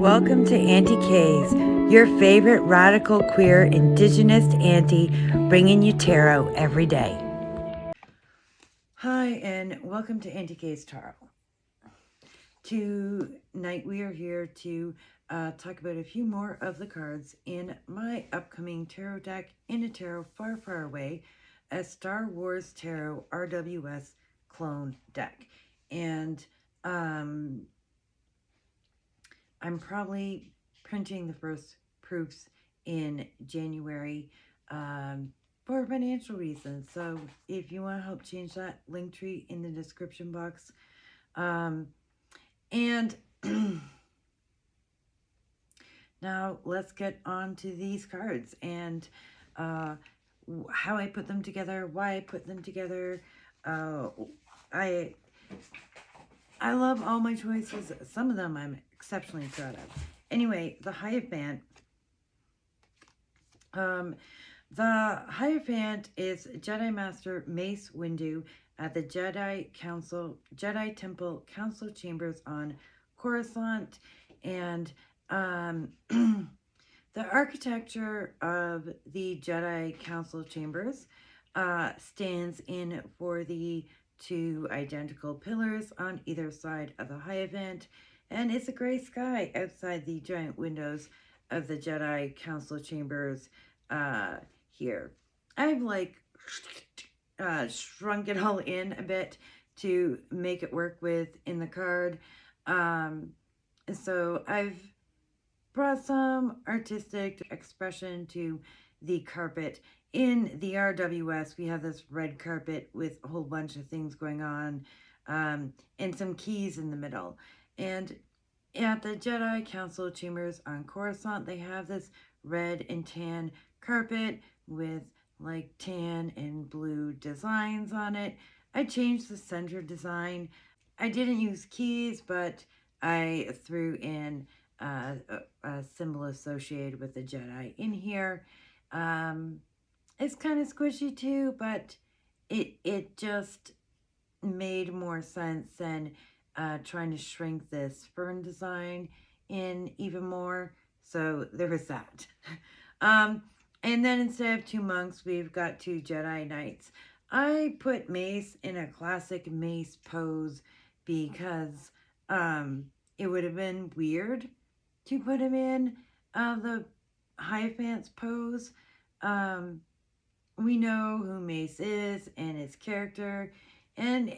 Welcome to Auntie K's, your favorite radical queer indigenous auntie, bringing you tarot every day. Hi, and welcome to Auntie K's Tarot. Tonight we are here to talk about a few more of the cards in my upcoming tarot deck, In a Tarot Far, Far Away, a Star Wars Tarot RWS clone deck. And I'm probably printing the first proofs in January for financial reasons. So if you want to help change that, link tree in the description box. And now let's get on to these cards and how I put them together, why I put them together. I love all my choices. Some of them I'm exceptionally proud of. Anyway, the Hierophant. The Hierophant is Jedi Master Mace Windu at the Jedi Temple Council Chambers on Coruscant, and the architecture of the Jedi Council Chambers stands in for the two identical pillars on either side of the Hierophant, and it's a gray sky outside the giant windows of the Jedi Council Chambers here. I've like shrunk it all in a bit to make it work with in the card. So I've brought some artistic expression to the carpet. In the RWS, we have this red carpet with a whole bunch of things going on, and some keys in the middle. And at the Jedi Council Chambers on Coruscant, they have this red and tan carpet with like tan and blue designs on it. I changed the center design. I didn't use keys, but I threw in a symbol associated with the Jedi in here. It's kind of squishy too, but it just made more sense than trying to shrink this fern design in even more. So there was that. And then instead of two monks, we've got two Jedi Knights. I put Mace in a classic Mace pose because it would have been weird to put him in the Hierophant's pose. We know who Mace is and his character, and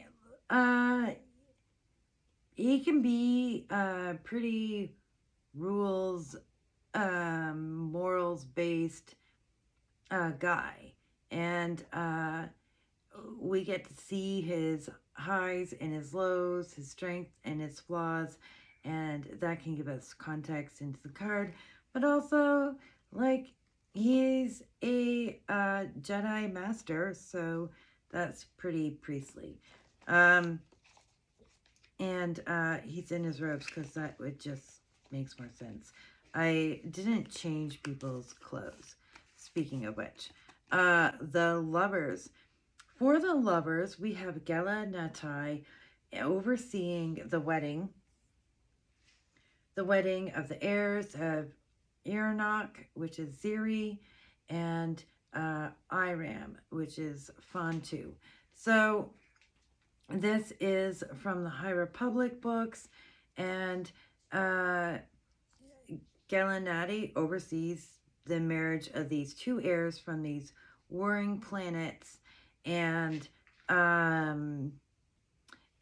he can be pretty rules, morals based guy, and we get to see his highs and his lows, his strengths and his flaws, and that can give us context into the card. But also, like, he's a Jedi Master, so that's pretty priestly. And he's in his robes because that would just makes more sense. I didn't change people's clothes. Speaking of which, the lovers. For the lovers, we have Gela Natai overseeing the wedding of the heirs of Iranok, which is Ziri, and Iram, which is Fantu. So this is from the High Republic books, and Galanati oversees the marriage of these two heirs from these warring planets, and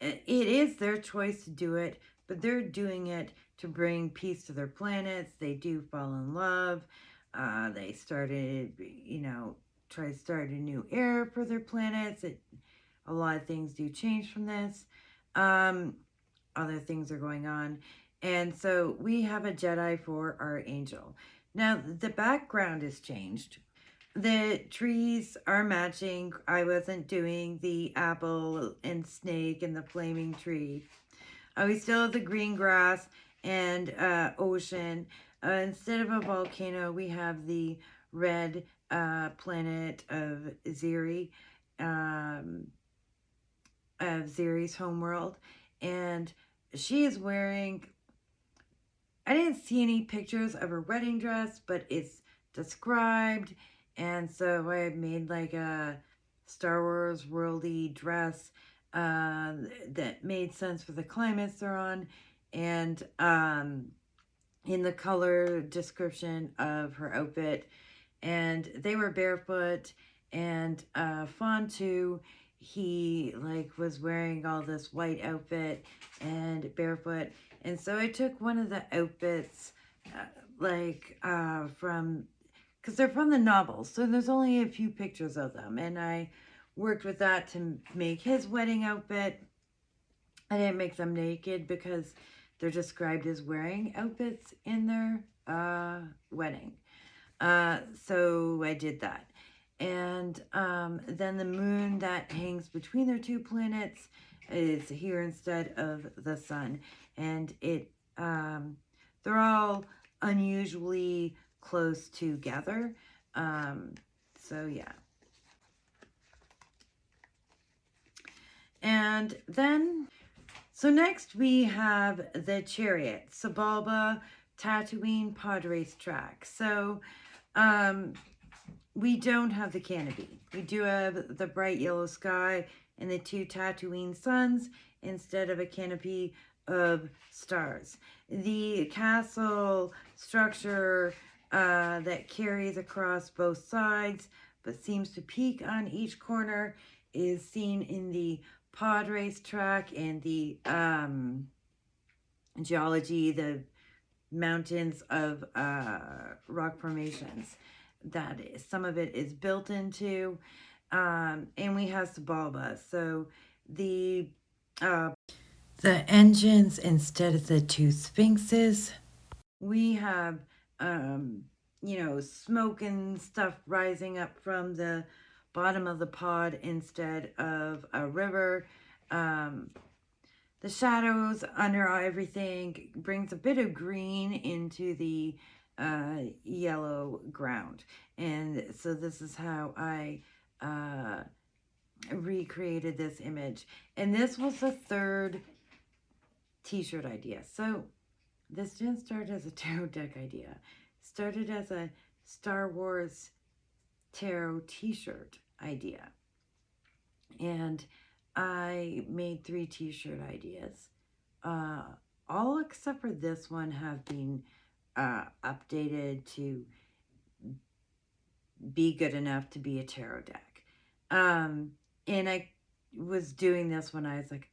it is their choice to do it, but they're doing it to bring peace to their planets. They do fall in love. They started, try to start a new era for their planets. A lot of things do change from this. Other things are going on. And so we have a Jedi for our angel. Now, the background has changed. The trees are matching. I wasn't doing the apple and snake and the flaming tree. We still have the green grass and ocean. Instead of a volcano, we have the red planet of Ziri, of Ziri's homeworld. And she is wearing, I didn't see any pictures of her wedding dress, but it's described. And so I made like a Star Wars worldy dress that made sense for the climates they're on. And in the color description of her outfit, and they were barefoot, and Fontu, he like was wearing all this white outfit and barefoot, and so I took one of the outfits from, because they're from the novels, so there's only a few pictures of them, and I worked with that to make his wedding outfit. I didn't make them naked because they're described as wearing outfits in their wedding. So I did that. And then the moon that hangs between their two planets is here instead of the sun. And they're all unusually close together. So yeah. And then, so next we have the chariot, Sabalba, Tatooine pod race track. So we don't have the canopy. We do have the bright yellow sky and the two Tatooine suns instead of a canopy of stars. The castle structure that carries across both sides but seems to peak on each corner is seen in the pod race track and the geology, the mountains of rock formations that some of it is built into. And we have Sabalba. So the engines instead of the two sphinxes. We have smoke and stuff rising up from the bottom of the pod instead of a river. The shadows under everything brings a bit of green into the yellow ground. And so this is how I recreated this image. And this was the third t-shirt idea. So this didn't start as a tarot deck idea. It started as a Star Wars tarot t-shirt idea. And I made 3 t-shirt ideas. All except for this one have been updated to be good enough to be a tarot deck. And I was doing this when I was like,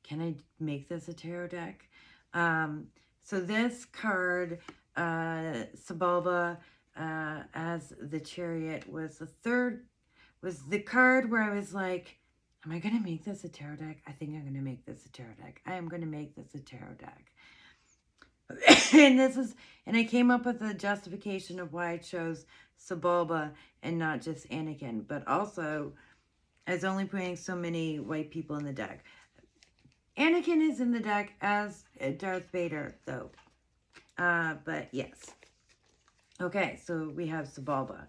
can I make this a tarot deck? So this card, Sabalba, as the chariot, was the card where I was like, am I going to make this a tarot deck? I think I'm going to make this a tarot deck. I am going to make this a tarot deck. And I came up with a justification of why I chose Sabalba and not just Anakin, but also I was only putting so many white people in the deck. Anakin is in the deck as Darth Vader, though. But yes. Okay, so we have Sabalba.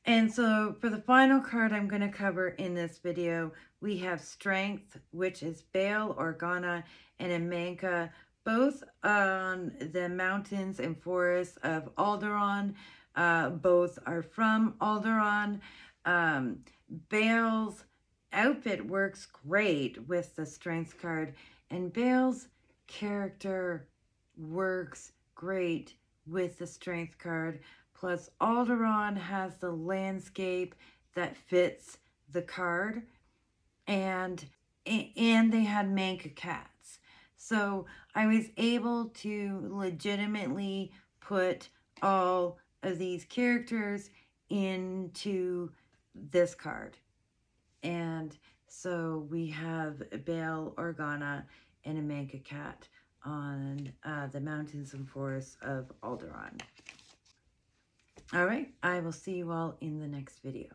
And so for the final card I'm going to cover in this video, we have Strength, which is Bail, Organa, and Amanka, both on the mountains and forests of Alderaan. Both are from Alderaan. Bail's outfit works great with the Strength card, and Bail's character works great with the Strength card. Plus, Alderaan has the landscape that fits the card, and they had Manka cats. So I was able to legitimately put all of these characters into this card. And so we have Bail, Organa, and a Manka cat on the mountains and forests of Alderaan. All right, I will see you all in the next video.